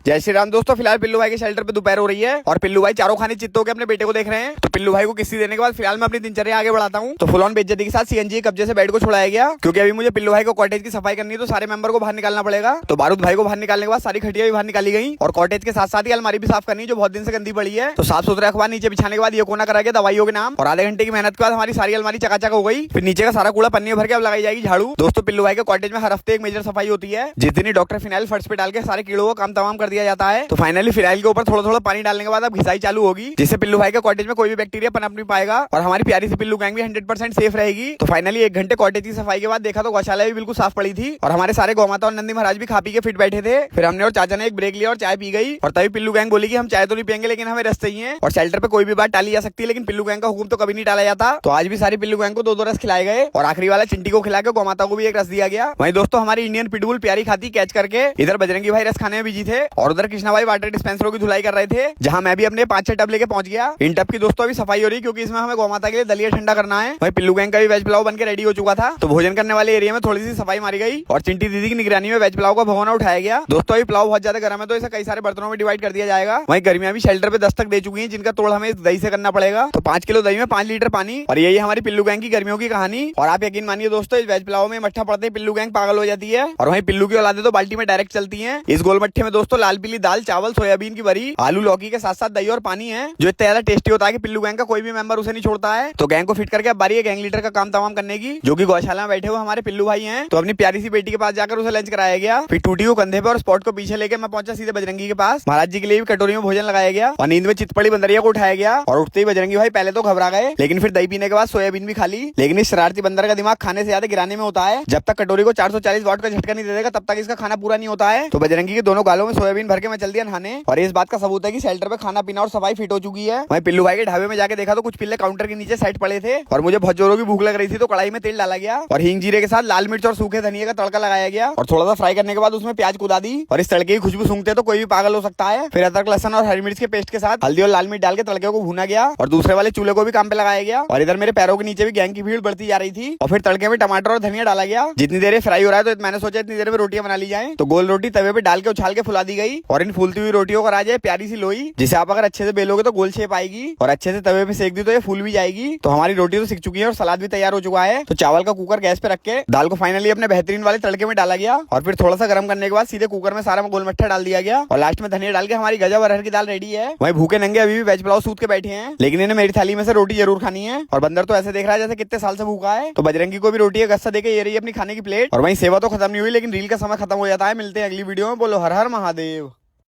जय श्री राम दोस्तों। फिलहाल पिल्लू भाई के शेल्टर पे दोपहर हो रही है और पिल्लू भाई चारों खाने चित्त होकर अपने बेटे को देख रहे हैं। तो पिल्लू भाई को किस्ती देने के बाद फिलहाल मैं अपनी दिनचर्या आगे बढ़ाता हूँ। तो फुल ऑन बेइज्जती के साथ सीएनजी के कब्जे से बेड को छुड़ाया गया, क्योंकि अभी मुझे पिल्लू भाई को कॉटेज की सफाई करनी है, तो सारे मेंबर को बाहर निकालना पड़ेगा। तो बारूद भाई को बाहर निकालने के बाद सारी खटिया भी बाहर निकाली गई और कॉटेज के साथ साथ ही अलमारी भी साफ करनी है, जो बहुत दिन से गंदी पड़ी है। तो साफ सुथरा अखबार नीचे बिछाने के बाद ये कोना करा गया दवाइयों के नाम, और आधे घंटे की मेहनत के बाद हमारी सारी अलमारी चकाचक हो गई। फिर नीचे का सारा कूड़ा पन्नी भर के अब लगाई जाएगी झाड़ू। दोस्तों पिल्लू भाई के कॉटेज में हर हफ्ते एक मेजर सफाई होती है, जिस दिन ही डॉक्टर फिनाइल फर्श पे डाल के सारे कीड़ों को काम तमाम कर दिया जाता है। तो फाइनली फिनाइल के ऊपर थोड़ा थोड़ा पानी डालने के बाद अब घिसाई चालू होगी, जिससे पिल्लू भाई के कॉटेज में कोई भी बैक्टीरिया पनप नहीं पाएगा और हमारी प्यारी सी पिल्लू गैंग भी 100% सेफ रहेगी। तो फाइनली 1 घंटे कॉटेज की सफाई के बाद देखा तो गौशाला भी बिल्कुल साफ पड़ी थी और हमारे सारे गौमाता और नंदी महाराज भी खा पी के फिट बैठे थे। फिर हमने और चाचा ने एक ब्रेक लिया और चाय पी गई, और तभी पिल्लू गैंग बोली कि हम चाय तो नहीं पियेंगे, लेकिन हमें रस चाहिए। और शेल्टर पे कोई भी बात टाली जा सकती है, लेकिन पिल्लू गैंग का हुक्म तो कभी नहीं टाला जाता। तो आज भी सारी पिल्लू गैंग को 2-2 रस खिलाए गए और आखिरी वाला चिंटी को खिला के गौमाता को भी एक रस दिया गया। वहीं दोस्तों हमारी इंडियन पिटबुल प्यारी खाती कैच करके इधर बजरंगी भाई रस खाने में बिजी थे और उधर कृष्णा भाई वाटर डिस्पेंसरों की धुलाई कर रहे थे, जहां मैं भी अपने 5-6 टब लेके पहुंच गया। इन टब की दोस्तों अभी सफाई हो रही है, क्योंकि इसमें हमें गौमाता के लिए दलिया ठंडा करना है। वहीं पिल्लू गैंग का भी वेज पुलाव बनकर रेडी हो चुका था, तो भोजन करने वाले एरिया में थोड़ी सी सफाई मारी गई और चिंटी दीदी की निगरानी में वेज पुलाव का भगोना उठाया गया। दोस्तों अभी पुलाव बहुत ज्यादा गर्म है, तो इसे कई सारे बर्तनों में डिवाइड कर दिया जाएगा। वहीं गर्मियां भी शेल्टर पे दस्तक दे चुकी हैं, जिनका तोड़ हमें इस दही से करना पड़ेगा। तो 5 किलो दही में 5 लीटर पानी, और यही हमारी पिल्लू गैंग की गर्मियों की कहानी। और आप यकीन मानिए दोस्तों, इस वेज पुलाव में मट्ठा पड़ते ही पिल्लू गैंग पागल हो जाती है, और वहीं पिल्लू की औलादे तो बाल्टी में डायरेक्ट चलती है। इस गोल मट्ठे में दोस्तों लाल पीली दाल, चावल, सोयाबीन की बरी, आलू, लौकी के साथ साथ दही और पानी है, जो इतना ज्यादा टेस्टी होता है कि पिल्लू गैंग का कोई भी मेंबर उसे नहीं छोड़ता है। तो गैंग को फिट करके अब बारी है गैंग लीडर का काम तमाम करने की, जो कि गौशाला में बैठे हुए हमारे पिल्लू भाई हैं। तो अपनी प्यारी सी बेटी के पास जाकर उसे लंच कराया गया। फिर टूटी को कंधे पे और स्पॉट को पीछे लेके मैं पहुंचा सीधे बजरंगी के पास। महाराज जी के लिए भी कटोरी में भोजन लगाया गया और नींद में चित पड़ी बंदरिया को उठाया गया। और उठते ही बजरंगी भाई पहले तो घबरा गए, लेकिन फिर दही पीने के बाद सोयाबीन भी खा ली। लेकिन इस शरारती बंदर का दिमाग खाने से ज्यादा गिराने में होता है। जब तक कटोरी को 440 वाट का झटका नहीं दे देगा, तब तक इसका खाना पूरा नहीं होता है। तो बजरंगी के दोनों गालों में सोयाबीन भर के मैं चल दिया नहाने, और इस बात का सबूत है कि शेल्टर पे खाना पीना और सफाई फिट हो चुकी है। वहीं पिल्लू भाई के ढाबे में जाके देखा तो कुछ पिल्ले काउंटर के नीचे सेट पड़े थे और मुझे बहुत जोरों की भूख लग रही थी, तो कढ़ाई में तेल डाला गया और हींग जीरे के साथ लाल मिर्च और सूखे धनिया का तड़का लगाया गया और थोड़ा सा फ्राई करने के बाद उसमें प्याज कुदा दी। और इस तड़के की खुशबू सूंघते तो कोई भी पागल हो सकता है। फिर अदरक, लहसुन और हरी मिर्च के पेस्ट के साथ हल्दी और लाल मिर्च डाल के तड़के को भुना गया और दूसरे वाले चूल्हे को भी काम पे लगाया गया। और इधर मेरे पैरों के नीचे भी गैंग की भीड़ बढ़ती जा रही थी और फिर तड़के में टमाटर और धनिया डाला गया। जितनी देर फ्राई हो रहा है, तो मैंने सोचा इतनी देर में रोटियां बना ली जाए। तो गोल रोटी तवे पे डाल के उछाल के फुला दी गई और इन फूलती हुई रोटियों को आ जाए प्यारी सी लोई, जिसे आप अगर अच्छे से बेलोगे तो गोल शेप आएगी और अच्छे से तवे पे सेक दी तो ये फूल भी जाएगी। तो हमारी रोटी तो सिक चुकी है और सलाद भी तैयार हो चुका है। तो चावल का कुकर गैस पे रख के दाल को फाइनली अपने बेहतरीन वाले तड़के में डाला गया और फिर थोड़ा सा गर्म करने के बाद सीधे कुकर में सारा गोल मट्ठा डाल दिया गया और लास्ट में धनिया डाल के हमारी गजब अरहर की दाल रेडी है। वहीं भूखे नंगे अभी भी वेज पुलाव सूत के बैठे हैं, लेकिन इन्हें मेरी थाली में से रोटी जरूर खानी है। और बंदर तो ऐसे देख रहा है जैसे कितने साल से भूखा है। तो बजरंगी को भी रोटी का गस्सा देके ये रही अपनी खाने की प्लेट। और वहीं सेवा तो खत्म नहीं हुई, लेकिन रील का समय खत्म हो जाता है। मिलते हैं अगली वीडियो में। बोलो हर हर महादेव।